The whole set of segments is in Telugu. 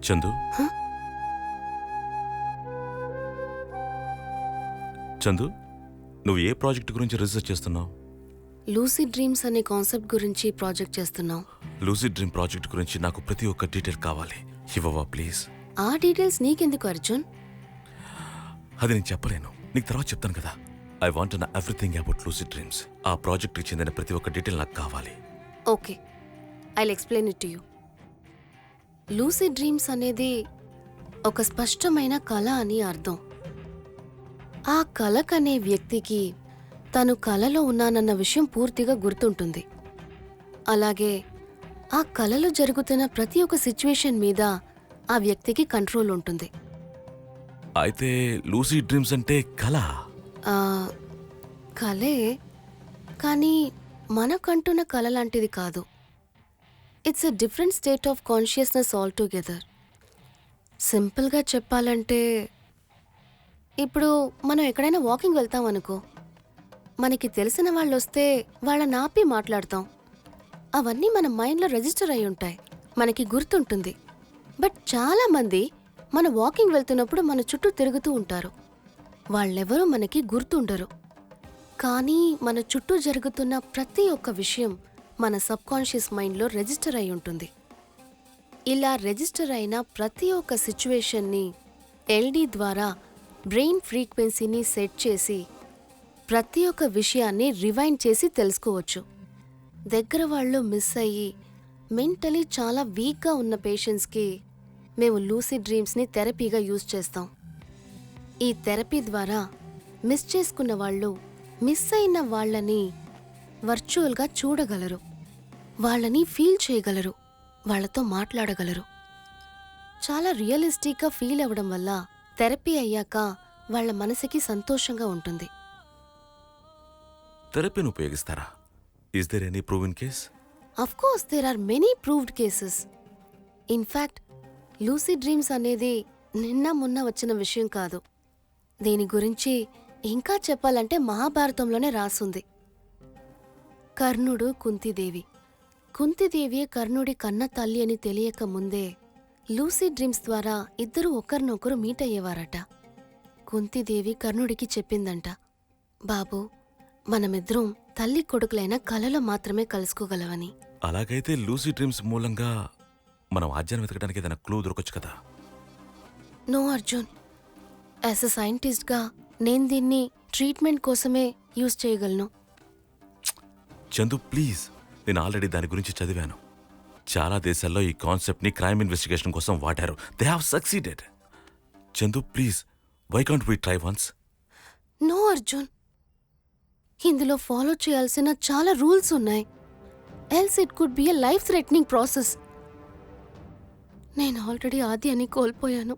చందు, చందు, నువ్వు ఏ ప్రాజెక్ట్ గురించి రీసెర్చ్ చేస్తున్నావు? లూసిడ్ డ్రీమ్స్ అనే కాన్సెప్ట్ గురించి ప్రాజెక్ట్ చేస్తున్నాం. లూసిడ్ డ్రీమ్ ప్రాజెక్ట్ గురించి నాకు ప్రతి ఒక్క డీటెయిల్ కావాలి. ఇవ్వవా ప్లీజ్? ఆ డీటెయిల్స్ నీకెందుకు అర్జున్? అది నేను చెప్పలేను, నీకు తర్వాత చెప్తాను కదా. I want to know everything about lucid dreams. ఆ ప్రాజెక్ట్కి చెందిన ప్రతి ఒక్క డీటెయిల్ నాకు కావాలి. Okay, I'll explain it to you. Lucid dreams అనేది ఒక స్పష్టమైన కళ అని అర్థం. ఆ కలకనే వ్యక్తికి తను కలలో ఉన్నానన్న విషయం పూర్తిగా గుర్తుంటుంది. అలాగే ఆ కలలో జరుగుతున్న ప్రతి ఒక్క సిచ్యువేషన్ మీద ఆ వ్యక్తికి కంట్రోల్ ఉంటుంది. అయితే లూసిడ్ డ్రీమ్స్ అంటే కళ? కలే, కానీ మనకంటున్న కళ లాంటిది కాదు. It's a different state of consciousness all together. సింపుల్గా చెప్పాలంటే, ఇప్పుడు మనం ఎక్కడైనా వాకింగ్ వెళ్తాం అనుకో, మనకి తెలిసిన వాళ్ళు వస్తే వాళ్ళని ఆపి మాట్లాడతాం. అవన్నీ మన మైండ్లో రిజిస్టర్ అయి ఉంటాయి, మనకి గుర్తుంటుంది. బట్ చాలామంది మన వాకింగ్ వెళ్తున్నప్పుడు మన చుట్టూ తిరుగుతూ ఉంటారు. వాళ్ళెవరూ మనకి గుర్తుండరు. కానీ మన చుట్టూ జరుగుతున్న ప్రతి ఒక్క విషయం మన సబ్కాన్షియస్ మైండ్లో రిజిస్టర్ అయి ఉంటుంది. ఇలా రిజిస్టర్ అయిన ప్రతి ఒక్క సిచ్యువేషన్ని ఎల్డి ద్వారా బ్రెయిన్ ఫ్రీక్వెన్సీని సెట్ చేసి ప్రతి ఒక్క విషయాన్ని రివైండ్ చేసి తెలుసుకోవచ్చు. దగ్గర వాళ్ళు మిస్ అయ్యి మెంటలీ చాలా వీక్గా ఉన్న పేషెంట్స్కి మేము లూసిడ్ డ్రీమ్స్ని థెరపీగా యూజ్ చేస్తాం. ఈ థెరపీ ద్వారా మిస్ చేసుకున్న వాళ్ళు మిస్ అయిన వాళ్ళని వర్చువల్గా చూడగలరు, వాళ్ళని ఫీల్ చేయగలరు, వాళ్ళతో మాట్లాడగలరు. చాలా రియలిస్టిక్గా ఫీల్ అవ్వడం వల్ల థెరపీ అయ్యాక వాళ్ళ మనసుకి సంతోషంగా ఉంటుంది. థెరపీని ఉపయోగిస్తారా? Is there any proven case? Of course there are many proved cases. In fact lucid dreams అనేది నిన్న మొన్న వచ్చిన విషయం కాదు. దీని గురించి ఇంకా చెప్పాలంటే మహాభారతంలోనే రాసుంది. కర్ణుడు, కుంతీదేవి. కుంతీదేవి కర్ణుడి కన్న తల్లి అని తెలియక ముందే లూసిడ్ డ్రీమ్స్ ద్వారా ఇద్దరు ఒకరినొకరు మీట్ అయ్యేవారట. కుంతీదేవి కర్ణుడికి చెప్పిందంట, బాబూ, మనమిద్దరం తల్లి కొడుకులైన కలలో మాత్రమే కలుసుకోగలవని. అలాగైతే లూసిడ్ డ్రీమ్స్ మూలంగా మనం ఆజ్ఞానం వెతకడానికి ఏదైనా క్లూ దొరకొచ్చు కదా? నో అర్జున్, యాజ్ ఎ సైంటిస్ట్గా నేను దీన్ని ట్రీట్మెంట్ కోసమే యూజ్ చేయగలను. చందు ప్లీజ్, నేను ఆల్రెడీ దాని గురించి చదివాను. చాలా దేశాల్లో ఈ కాన్సెప్ట్ని క్రైమ్ ఇన్వెస్టిగేషన్ కోసం వాడారు. They have succeeded. Chandu please, why can't we try once? No Arjun, ఇందులో ఫాలో చేయాల్సిన చాలా రూల్స్ ఉన్నాయి. Else it could be a life threatening process. నేను ఆల్రెడీ ఆది అని కోల్పోయాను.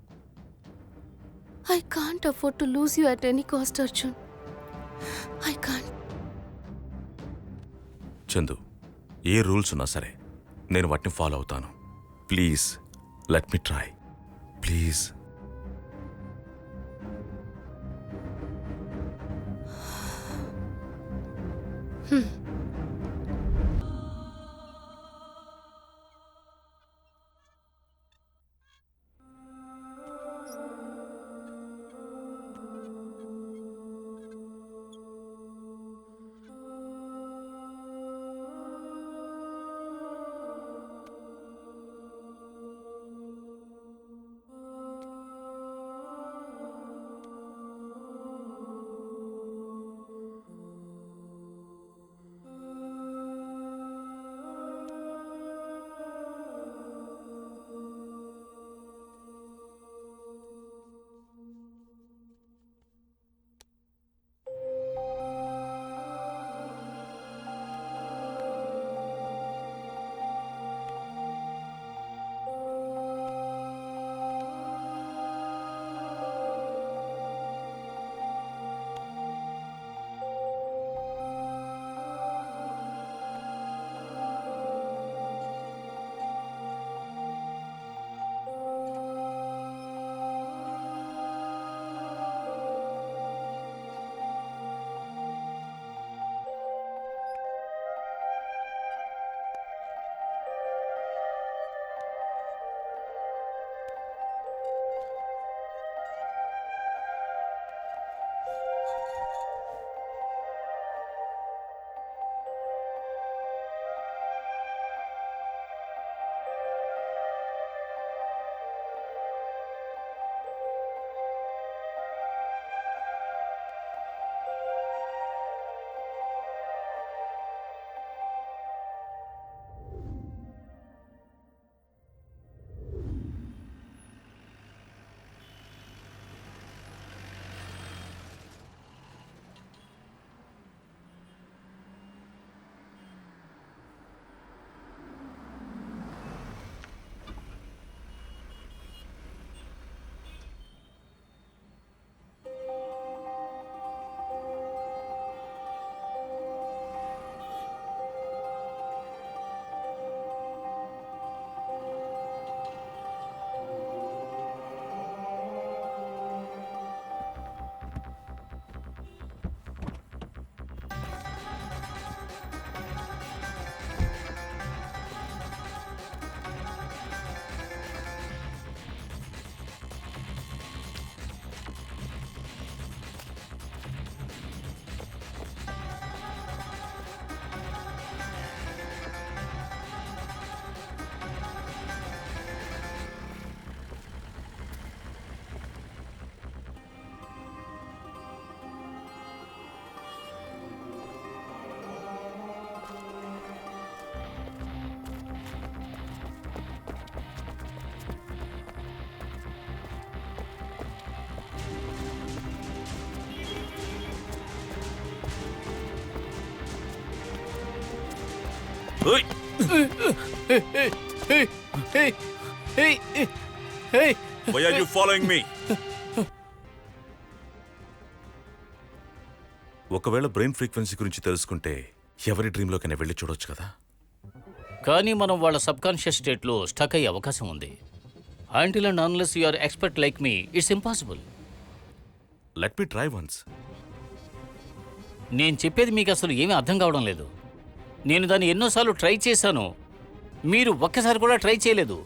I can't afford to lose you at any cost Arjun. I can't. Chandu, ఏ రూల్స్ ఉన్నా సరే నేను వాటిని ఫాలో అవుతాను. Please let me try, please. ఓయ్! Why are you following me? ఒకవేళ బ్రెయిన్ ఫ్రీక్వెన్సీ గురించి తెలుసుకుంటే ఎవరి డ్రీమ్లోకైనా వెళ్ళి చూడొచ్చు కదా. కానీ మనం వాళ్ళ సబ్కాన్షియస్ స్టేట్లో స్టక్ అయ్యే అవకాశం ఉంది. Until and unless you are expert like me, it's impossible. Let me try once. నేను చెప్పేది మీకు అసలు ఏమీ అర్థం కావడం లేదు. నేను దాన్ని ఎన్నోసార్లు ట్రై చేశాను, మీరు ఒక్కసారి కూడా ట్రై చేయలేదు.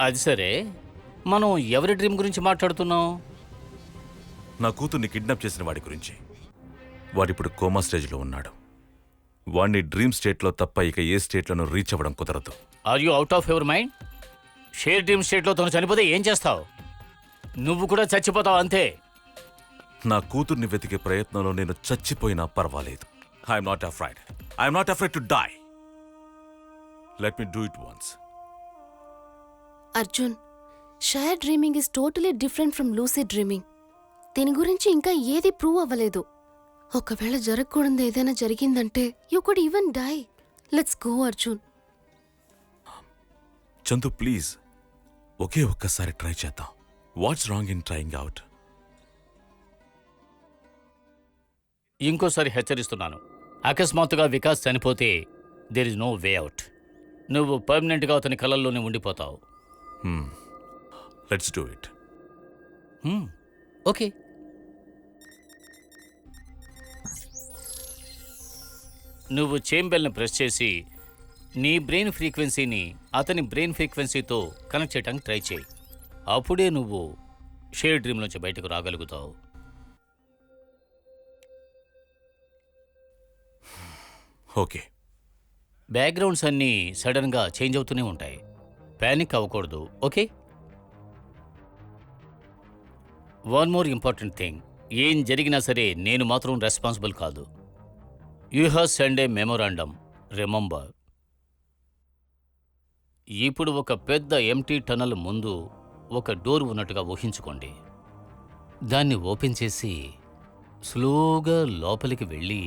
అది సరే, మనం ఎవరి డ్రీమ్ గురించి మాట్లాడుతున్నాం? నా కూతుర్ని కిడ్నాప్ చేసిన వాడి గురించి. వాడిప్పుడు కోమా స్టేజ్లో ఉన్నాడు. వాడిని డ్రీమ్ స్టేట్లో తప్ప ఇక ఏ స్టేట్లోనూ రీచ్ అవ్వడం కుదరదు. Are you out of your mind? Share dream స్టేట్లో తను చనిపోతే ఏం చేస్తావు? నువ్వు కూడా చచ్చిపోతావు అంతే. నా కూతుర్ని వెతికే ప్రయత్నంలో నేను చచ్చిపోయినా పర్వాలేదు. I'm not afraid. I'm not afraid to die. Let me do it once. Arjun, share dreaming is totally different from lucid dreaming. దీని గురించి ఇంకా ఏది ప్రూవ్ అవ్వలేదు. ఒకవేళ జరగకూడదు ఏదైనా జరిగిందంటే you could even die. Let's go Arjun. Chandu please, ఒకే ఒక్కసారి ట్రై చేద్దాం. What's wrong in trying out? ఇంకోసారి హెచ్చరిస్తున్నాను, అకస్మాత్తుగా వికాస్ చనిపోతే there is no way out. నువ్వు పర్మనెంట్గా అతని కళల్లోనే ఉండిపోతావు. Let's do it. ఓకే. నువ్వు చేంబెల్ని ప్రెస్ చేసి నీ బ్రెయిన్ ఫ్రీక్వెన్సీని అతని బ్రెయిన్ ఫ్రీక్వెన్సీతో కనెక్ట్ చేయడానికి ట్రై చేయి. అప్పుడే నువ్వు షేర్ డ్రీమ్ నుంచి బయటకు రాగలుగుతావు. ఓకే. బ్యాక్గ్రౌండ్స్ అన్నీ సడన్గా చేంజ్ అవుతూనే ఉంటాయి. ప్యానిక్ అవ్వకూడదు, okay? One more important thing, ఏం జరిగినా సరే నేను మాత్రం రెస్పాన్సిబుల్ కాదు. You have send A memorandum, remember. ఇప్పుడు ఒక పెద్ద ఎంటీ టనల్ ముందు ఒక డోర్ ఉన్నట్టుగా ఊహించుకోండి. దాన్ని ఓపెన్ చేసి స్లోగా లోపలికి వెళ్ళి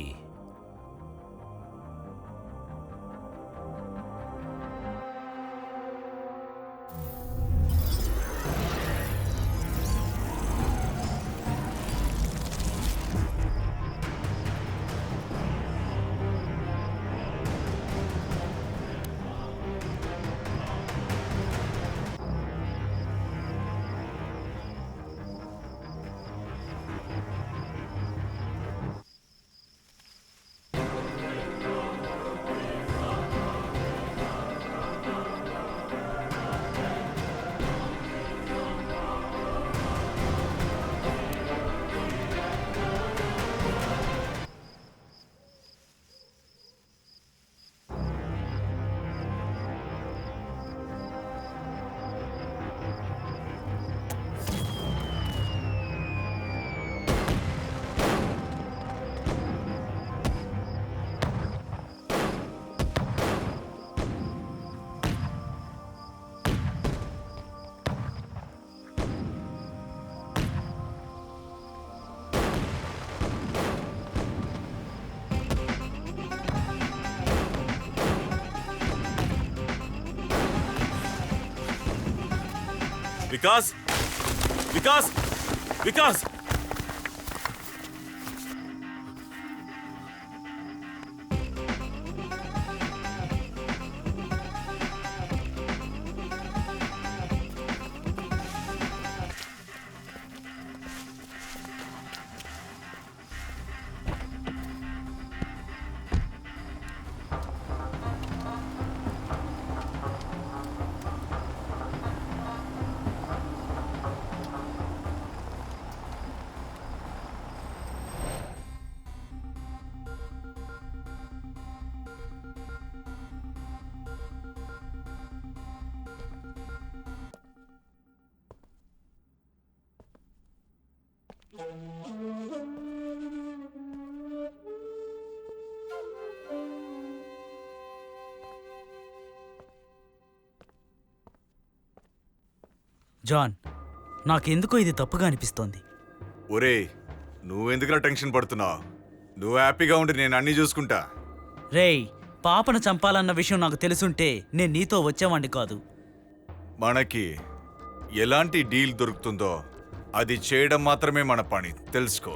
వికాస్, వికాస్, వికాస్! జాన్, నాకెందుకో ఇది తప్పుగా అనిపిస్తోంది. ఒరే, నువ్వెందుకులా టెన్షన్ పడుతున్నావు? నువ్వు హ్యాపీగా ఉండి నేను అన్నీ చూసుకుంటా. రేయ్, పాపను చంపాలన్న విషయం నాకు తెలుసుంటే నేను నీతో వచ్చేవాణ్ణి కాదు. మనకి ఎలాంటి డీల్ దొరుకుతుందో అది చేయడం మాత్రమే మన పని, తెలుసుకో.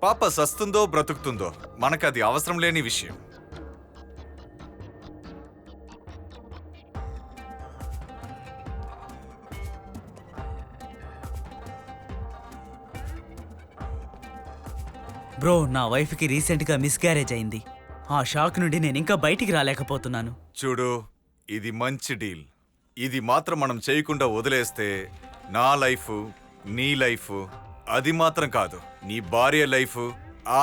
పాప సస్తుందో బ్రతుకుతుందో మనకది అవసరం లేని విషయం. బ్రో, నా వైఫ్కి రీసెంట్గా మిస్క్యారేజ్ అయింది. ఆ షాక్ నుండి నేను ఇంకా బయటికి రాలేకపోతున్నాను. చూడు, ఇది మంచి డీల్. ఇది మాత్రం మనం చేయకుండా వదిలేస్తే నా లైఫ్, నీ లైఫ్, అది మాత్రం కాదు నీ భార్య లైఫ్,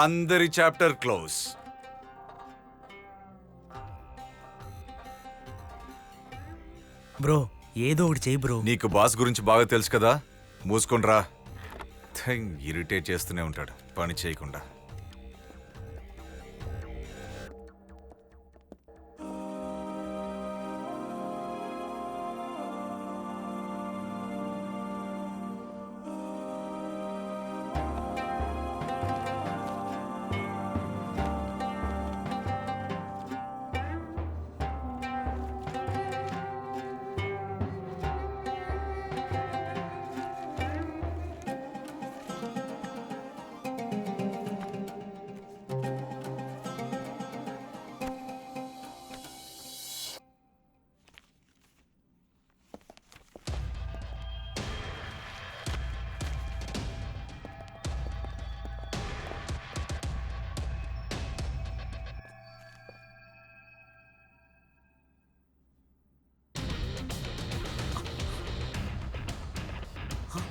అందరి చాప్టర్ క్లోజ్. బ్రో, ఏదో ఒకటి చెయ్యి బ్రో. నీకు బాస్ గురించి బాగా తెలుసు కదా, మూసుకుండ్రా. ఇరిటేట్ చేస్తూనే ఉంటాడు పని చేయకుండా.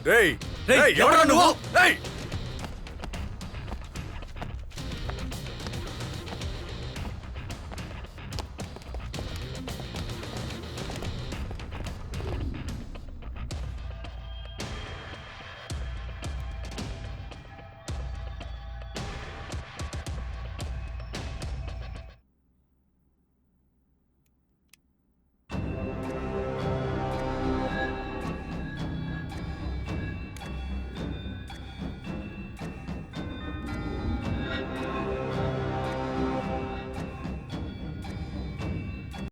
రేయ్, రేయ్, రేయ్, ఎవరా నువ్వు? రేయ్!